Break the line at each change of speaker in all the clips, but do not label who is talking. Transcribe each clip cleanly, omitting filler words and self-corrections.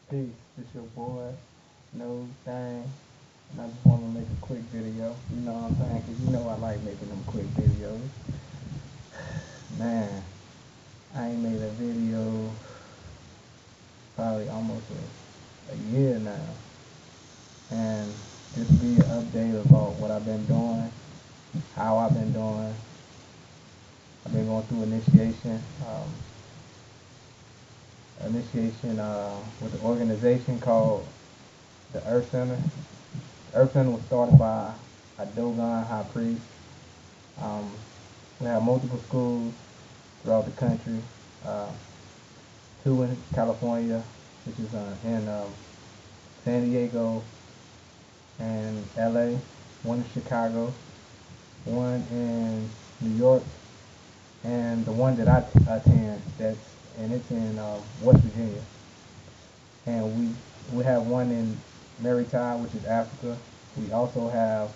Peace, it's your boy, No Thing, and I just want to make a quick video. You know what I'm saying? Because you know I like making them quick videos. Man, I ain't made a video probably almost a year now. And just be an update about what I've been doing, how I've been doing. I've been going through initiation with an organization called the Earth Center. Earth Center was started by a Dogon high priest. Um, we have multiple schools throughout the country. Uh, Two in California, which is in San Diego and LA. One in Chicago. One in New York, and the one that I attend, it's in West Virginia. And we have one in Maritime, which is Africa. We also have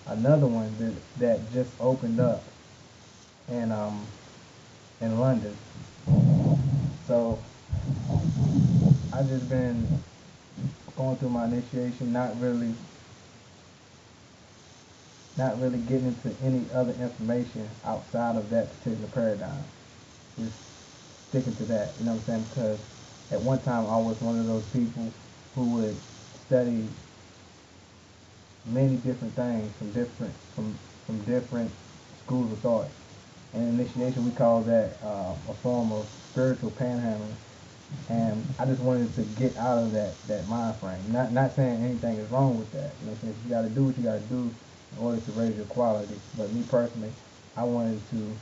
another one that just opened up in London. So I just been going through my initiation, not really getting into any other information outside of that particular paradigm. Just sticking to that, you know what I'm saying? Because at one time I was one of those people who would study many different things from different schools of thought. And initiation, we call that a form of spiritual panhandling. And I just wanted to get out of that mind frame. Not saying anything is wrong with that. You know what I'm saying? You got to do what you got to do in order to raise your quality. But me personally, I wanted to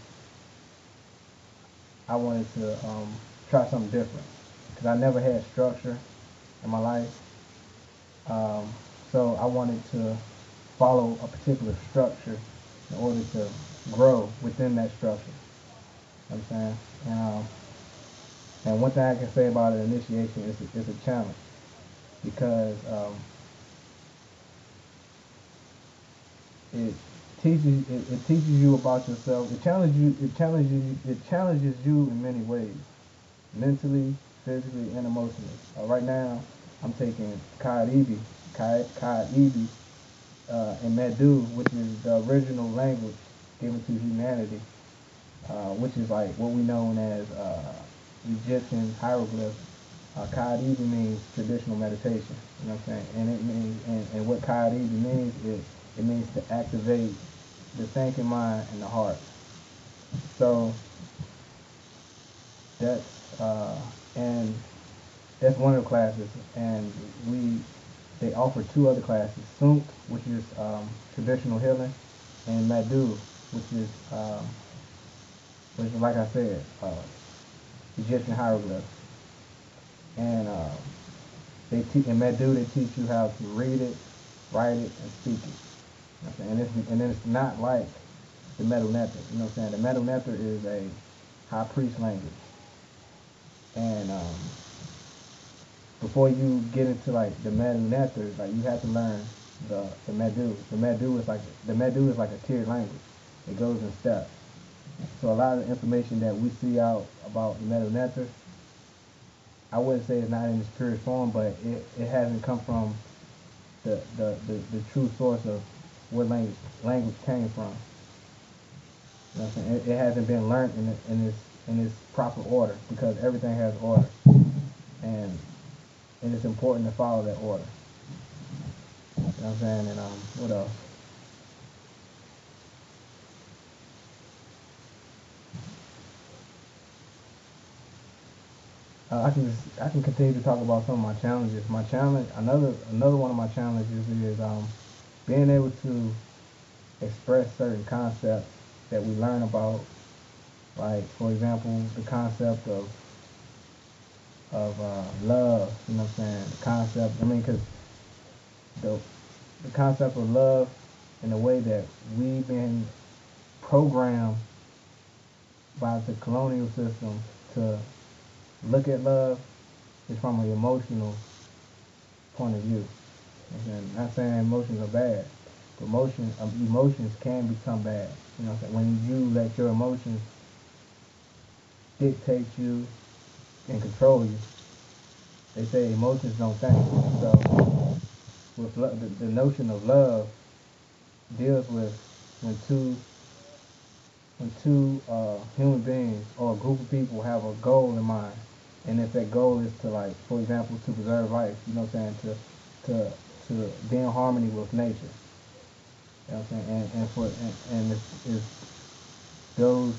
I wanted to try something different because I never had structure in my life. Um, so I wanted to follow a particular structure in order to grow within that structure. You know what I'm saying? And one thing I can say about an initiation is it's a challenge because it it teaches you about yourself. It challenges you in many ways, mentally, physically, and emotionally. Right now, I'm taking Kaidibi, and Medu, which is the original language given to humanity, which is like what we know as Egyptian hieroglyphs. Kaidibi means traditional meditation. You know what I'm saying? And it means, and what Kaidibi means is it means to activate the thinking mind and the heart. So that's and that's one of the classes, and we they offer two other classes: Sunk, which is traditional healing, and Madu, which is like I said, Egyptian hieroglyphs. And they teach in Madu they teach you how to read it, write it, and speak it. You know what I'm saying? And then it's not like the Medu Neter. You know what I'm saying? The Medu Neter is a high priest language, and before you get into like the Medu Neter, like you have to learn the Medu. The Medu is like a tiered language. It goes in steps. So a lot of the information that we see out about the Medu Neter, I wouldn't say it's not in its purest form, but it hasn't come from the true source of where language came from. You know what I'm saying? It hasn't been learned in its proper order because everything has order, and and it's important to follow that order. You know what I'm saying? And what else? I can continue to talk about some of my challenges. My challenge, another one of my challenges is being able to express certain concepts that we learn about, like for example, the concept of love. You know what I'm saying? The concept. I mean, because the the concept of love in the way that we've been programmed by the colonial system to look at love is from an emotional point of view. You know what I'm saying? Not saying emotions are bad, but emotions can become bad. You know what I'm saying? When you let your emotions dictate you and control you, they say emotions don't think. So with the notion of love deals with when two human beings or a group of people have a goal in mind, and if that goal is to, like, for example, to preserve life, you know what I'm saying, to to be in harmony with nature, you know what I'm saying, and if those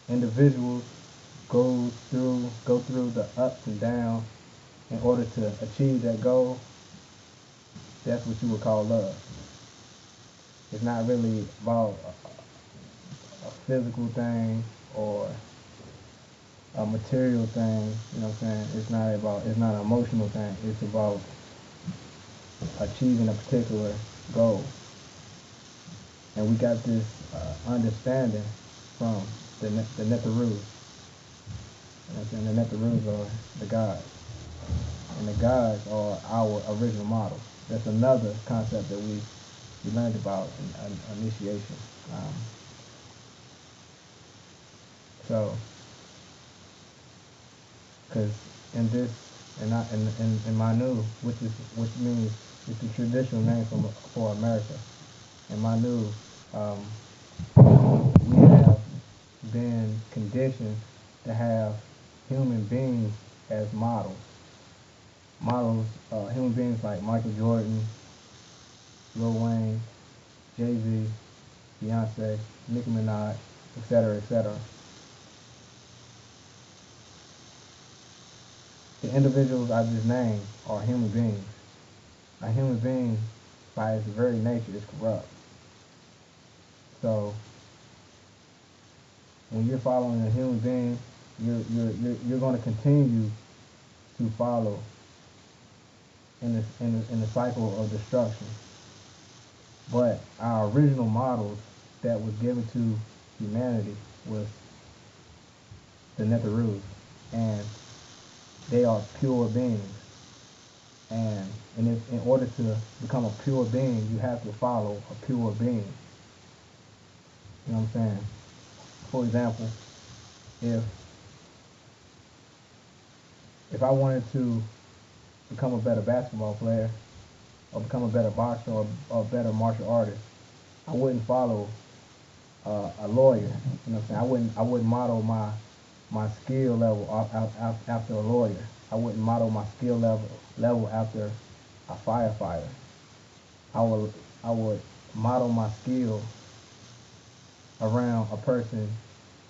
individuals go through the ups and downs in order to achieve that goal, that's what you would call love. It's not really about a physical thing or a material thing, you know what I'm saying? It's not an emotional thing. It's about achieving a particular goal. And we got this understanding from the Netherese. You know what I'm saying? The Netherese are the gods. And the gods are our original model. That's another concept that we learned about in initiation. Um, so, because in this, in Manu, which means it's the traditional name for America. In Manu, um, we have been conditioned to have human beings as models. Human beings like Michael Jordan, Lil Wayne, Jay-Z, Beyonce, Nicki Minaj, etc., etc. The individuals I just named are human beings. A human being, by its very nature, is corrupt. So when you're following a human being, you're going to continue to follow in the cycle of destruction. But our original models that was given to humanity was the Netherese, and they are pure beings. And if, in order to become a pure being, you have to follow a pure being. You know what I'm saying? For example, if I wanted to become a better basketball player or become a better boxer or a better martial artist, I wouldn't follow a lawyer. You know what I'm saying? I wouldn't model my skill level after a lawyer. I wouldn't model my skill level after a firefighter. I would model my skill around a person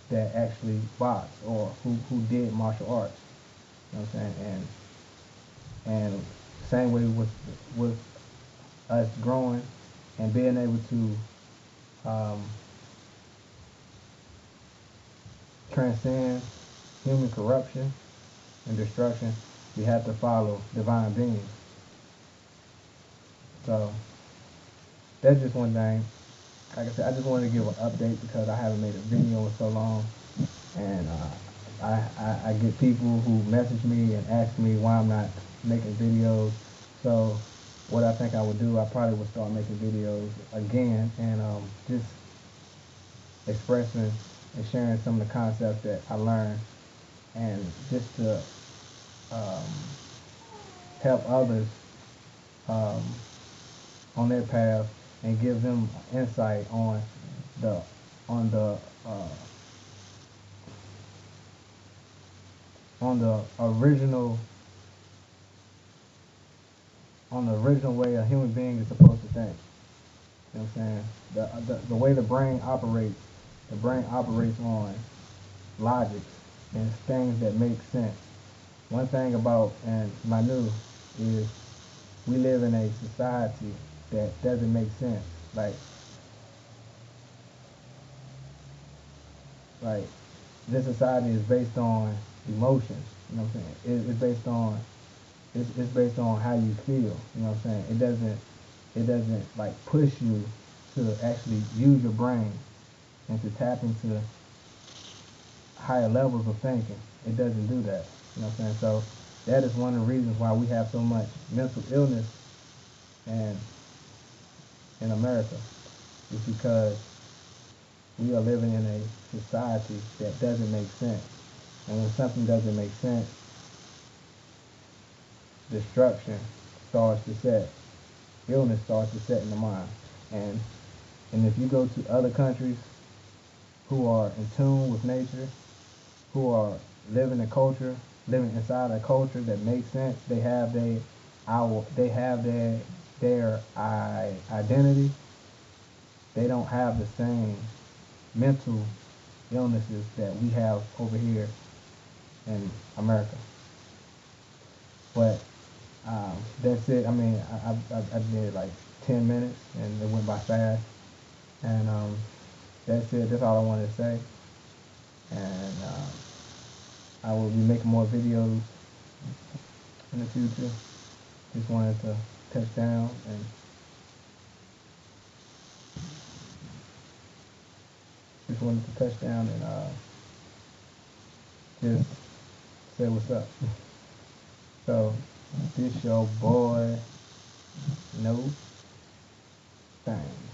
that actually boxed or who did martial arts. You know what I'm saying? And same way with us growing and being able to transcend human corruption and destruction, we have to follow divine beings. So that's just one thing. Like I said, I just wanted to give an update because I haven't made a video in so long, and I get people who message me and ask me why I'm not making videos. So what I think I would do, I probably would start making videos again and just expressing and sharing some of the concepts that I learned, and just to um, help others um, on their path and give them insight the on the uh, on the original way a human being is supposed to think. You know what I'm saying? The way the brain operates on logic and things that make sense. One thing about and Manu is we live in a society that doesn't make sense. Like this society is based on emotions. You know what I'm saying? It's based on how you feel. You know what I'm saying? It doesn't like push you to actually use your brain and to tap into higher levels of thinking. It doesn't do that. You know what I'm saying? So that is one of the reasons why we have so much mental illness and in America is because we are living in a society that doesn't make sense. And when something doesn't make sense, destruction starts to set, illness starts to set in the mind. And and if you go to other countries who are in tune with nature, who are living a culture, living inside a culture that makes sense, they have their identity. They don't have the same mental illnesses that we have over here in America. But that's it. I mean, I did like 10 minutes and it went by fast. And that's it. That's all I wanted to say. And I will be making more videos in the future. Just wanted to touch down and just say what's up. So this your boy, no thing.